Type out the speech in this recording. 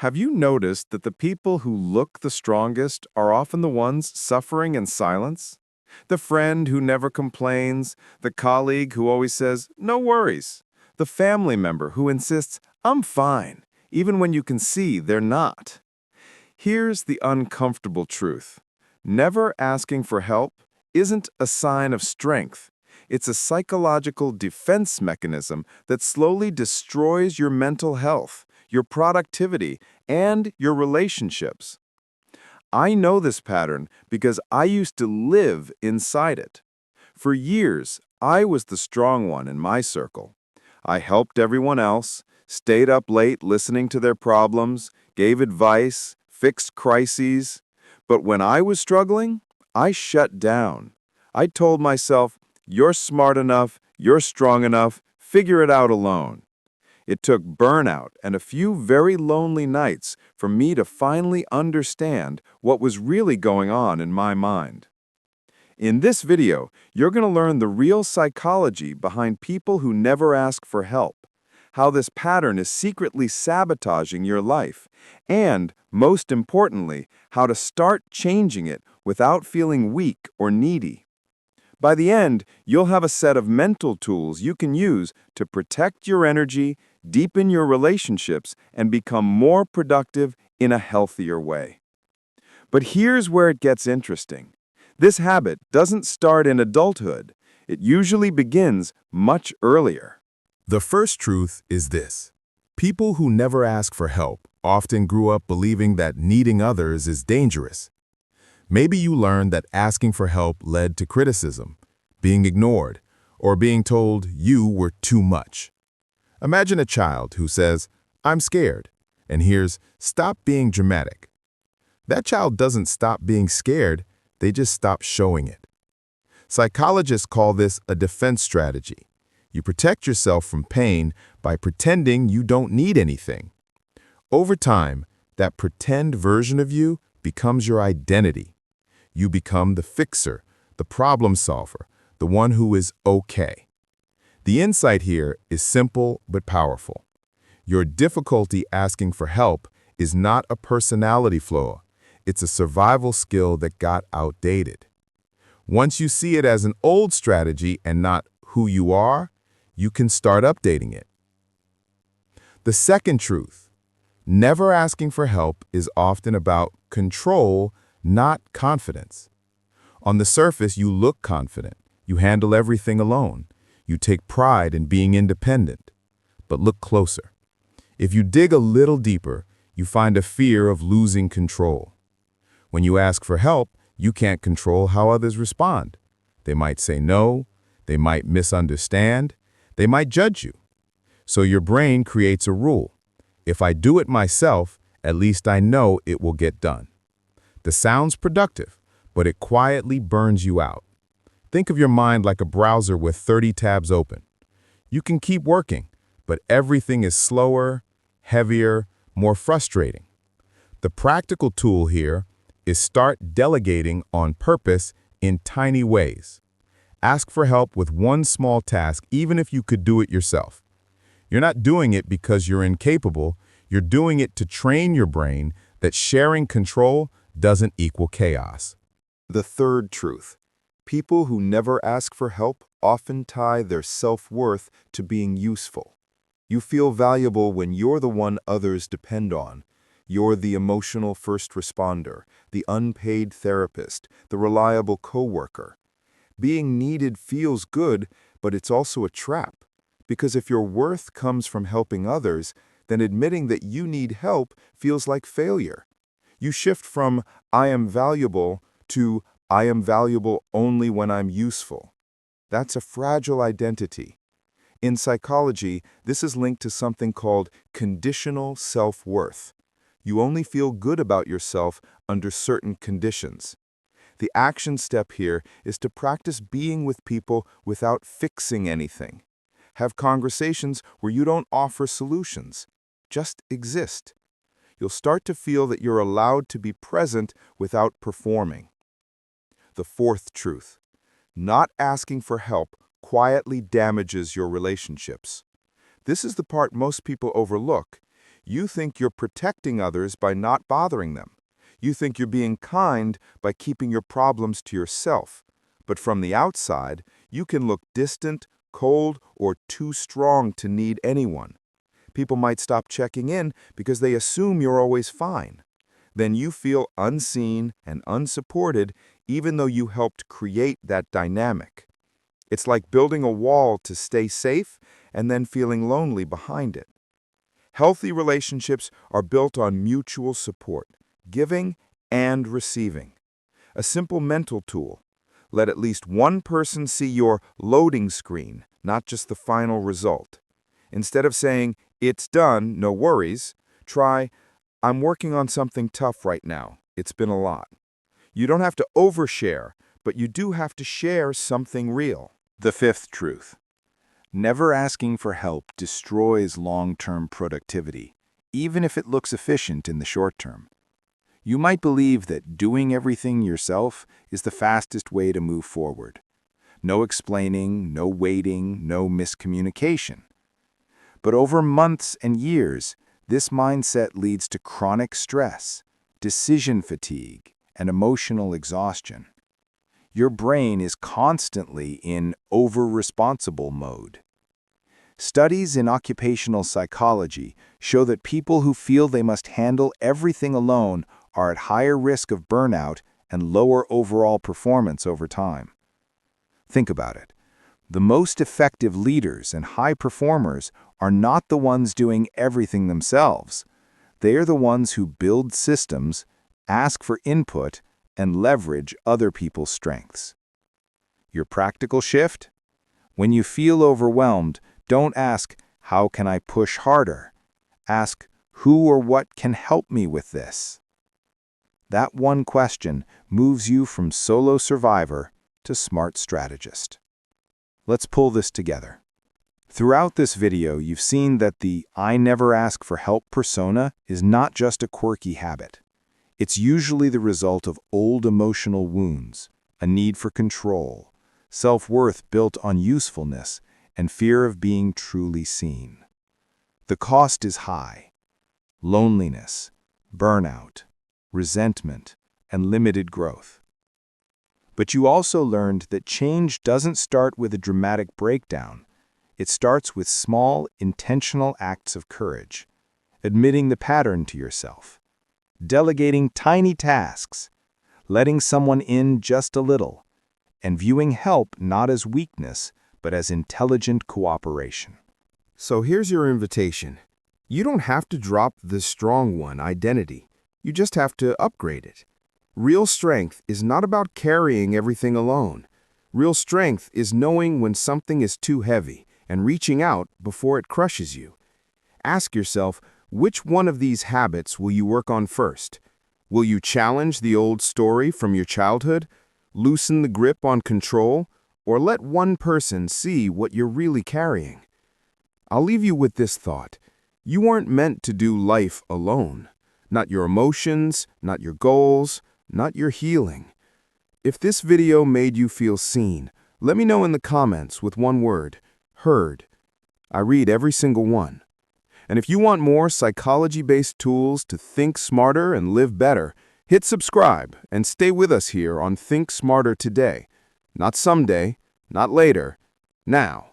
Have you noticed that the people who look the strongest are often the ones suffering in silence? The friend who never complains, the colleague who always says, "No worries," the family member who insists, "I'm fine," even when you can see they're not. Here's the uncomfortable truth. Never asking for help isn't a sign of strength. It's a psychological defense mechanism that slowly destroys your mental health, your productivity, and your relationships. I know this pattern because I used to live inside it. For years, I was the strong one in my circle. I helped everyone else, stayed up late listening to their problems, gave advice, fixed crises. But when I was struggling, I shut down. I told myself, "You're smart enough, you're strong enough, figure it out alone." It took burnout and a few very lonely nights for me to finally understand what was really going on in my mind. In this video, you're going to learn the real psychology behind people who never ask for help, how this pattern is secretly sabotaging your life, and, most importantly, how to start changing it without feeling weak or needy. By the end, you'll have a set of mental tools you can use to protect your energy, deepen your relationships, and become more productive in a healthier way. But here's where it gets interesting. This habit doesn't start in adulthood. It usually begins much earlier. The first truth is this. People who never ask for help often grew up believing that needing others is dangerous. Maybe you learned that asking for help led to criticism, being ignored, or being told you were too much. Imagine a child who says, "I'm scared," and hears, "Stop being dramatic." That child doesn't stop being scared, they just stop showing it. Psychologists call this a defense strategy. You protect yourself from pain by pretending you don't need anything. Over time, that pretend version of you becomes your identity. You become the fixer, the problem solver, the one who is okay. The insight here is simple but powerful. Your difficulty asking for help is not a personality flaw. It's a survival skill that got outdated. Once you see it as an old strategy and not who you are, you can start updating it. The second truth, never asking for help is often about control, not confidence. On the surface, you look confident. You handle everything alone. You take pride in being independent. But look closer. If you dig a little deeper, you find a fear of losing control. When you ask for help, you can't control how others respond. They might say no, they might misunderstand, they might judge you. So your brain creates a rule. If I do it myself, at least I know it will get done. This sounds productive, but it quietly burns you out. Think of your mind like a browser with 30 tabs open. You can keep working, but everything is slower, heavier, more frustrating. The practical tool here is start delegating on purpose in tiny ways. Ask for help with one small task, even if you could do it yourself. You're not doing it because you're incapable. You're doing it to train your brain that sharing control doesn't equal chaos. The third truth. People who never ask for help often tie their self-worth to being useful. You feel valuable when you're the one others depend on. You're the emotional first responder, the unpaid therapist, the reliable coworker. Being needed feels good, but it's also a trap. Because if your worth comes from helping others, then admitting that you need help feels like failure. You shift from "I am valuable" to "I am valuable only when I'm useful." That's a fragile identity. In psychology, this is linked to something called conditional self-worth. You only feel good about yourself under certain conditions. The action step here is to practice being with people without fixing anything. Have conversations where you don't offer solutions. Just exist. You'll start to feel that you're allowed to be present without performing. The fourth truth. Not asking for help quietly damages your relationships. This is the part most people overlook. You think you're protecting others by not bothering them. You think you're being kind by keeping your problems to yourself. But from the outside, you can look distant, cold, or too strong to need anyone. People might stop checking in because they assume you're always fine. Then you feel unseen and unsupported even though you helped create that dynamic. It's like building a wall to stay safe and then feeling lonely behind it. Healthy relationships are built on mutual support, giving and receiving. A simple mental tool. Let at least one person see your loading screen, not just the final result. Instead of saying, "It's done, no worries," try, "I'm working on something tough right now. It's been a lot." You don't have to overshare, but you do have to share something real. The fifth truth. Never asking for help destroys long-term productivity, even if it looks efficient in the short term. You might believe that doing everything yourself is the fastest way to move forward. No explaining, no waiting, no miscommunication. But over months and years, this mindset leads to chronic stress, decision fatigue, and emotional exhaustion. Your brain is constantly in over-responsible mode. Studies in occupational psychology show that people who feel they must handle everything alone are at higher risk of burnout and lower overall performance over time. Think about it. The most effective leaders and high performers are not the ones doing everything themselves. They are the ones who build systems, ask for input, and leverage other people's strengths. Your practical shift? When you feel overwhelmed, don't ask, "How can I push harder?" Ask, "Who or what can help me with this?" That one question moves you from solo survivor to smart strategist. Let's pull this together. Throughout this video, you've seen that the "I never ask for help" persona is not just a quirky habit. It's usually the result of old emotional wounds, a need for control, self-worth built on usefulness, and fear of being truly seen. The cost is high: loneliness, burnout, resentment, and limited growth. But you also learned that change doesn't start with a dramatic breakdown. It starts with small, intentional acts of courage, admitting the pattern to yourself, delegating tiny tasks, letting someone in just a little, and viewing help not as weakness, but as intelligent cooperation. So here's your invitation. You don't have to drop the strong one identity. You just have to upgrade it. Real strength is not about carrying everything alone. Real strength is knowing when something is too heavy and reaching out before it crushes you. Ask yourself, which one of these habits will you work on first? Will you challenge the old story from your childhood, loosen the grip on control, or let one person see what you're really carrying? I'll leave you with this thought. You aren't meant to do life alone. Not your emotions, not your goals, not your healing. If this video made you feel seen, let me know in the comments with one word: heard. I read every single one. And if you want more psychology-based tools to think smarter and live better, hit subscribe and stay with us here on Think Smarter Today. Not someday, not later, now.